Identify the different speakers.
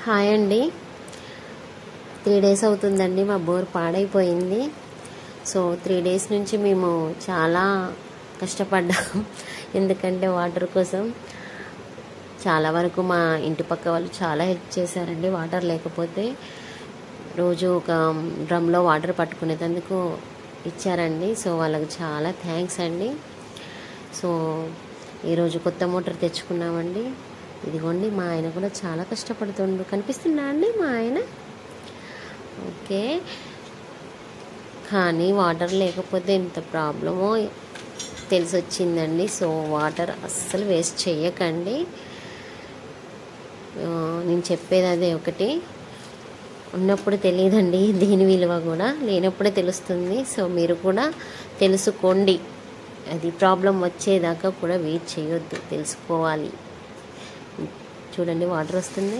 Speaker 1: Hi అండి. 3 days అవుతుందండి మా బోర్ పాడైపోయింది. సో 3 డేస్ నుంచి మేము చాలా కష్టపడ్డాం. ఎందుకంటే వాటర్ కోసం చాలా వరకు మా ఇంటి పక్క వాళ్ళు చాలా హెల్ప్ చేశారండి. వాటర్ లేకపోతే రోజు ఒక డ్రమ్లో వాటర్ పట్టుకునేందుకు ఇచ్చారండి. సో వాళ్ళకి చాలా థ్యాంక్స్ అండి. సో ఈరోజు కొత్త మోటార్ తెచ్చుకున్నామండి. ఇదిగోండి, మా ఆయన కూడా చాలా కష్టపడుతుండు. కనిపిస్తున్నా అండి మా ఆయన? ఓకే. కానీ వాటర్ లేకపోతే ఎంత ప్రాబ్లమో తెలిసొచ్చిందండి. సో వాటర్ అస్సలు వేస్ట్ చేయకండి. నేను చెప్పేది అదే ఒకటి, ఉన్నప్పుడు తెలియదండి దీని విలువ కూడా, లేనప్పుడే తెలుస్తుంది. సో మీరు కూడా తెలుసుకోండి. అది ప్రాబ్లం వచ్చేదాకా కూడా వెయిట్ చేయొద్దు, తెలుసుకోవాలి. చూడండి వాటర్ వస్తుంది.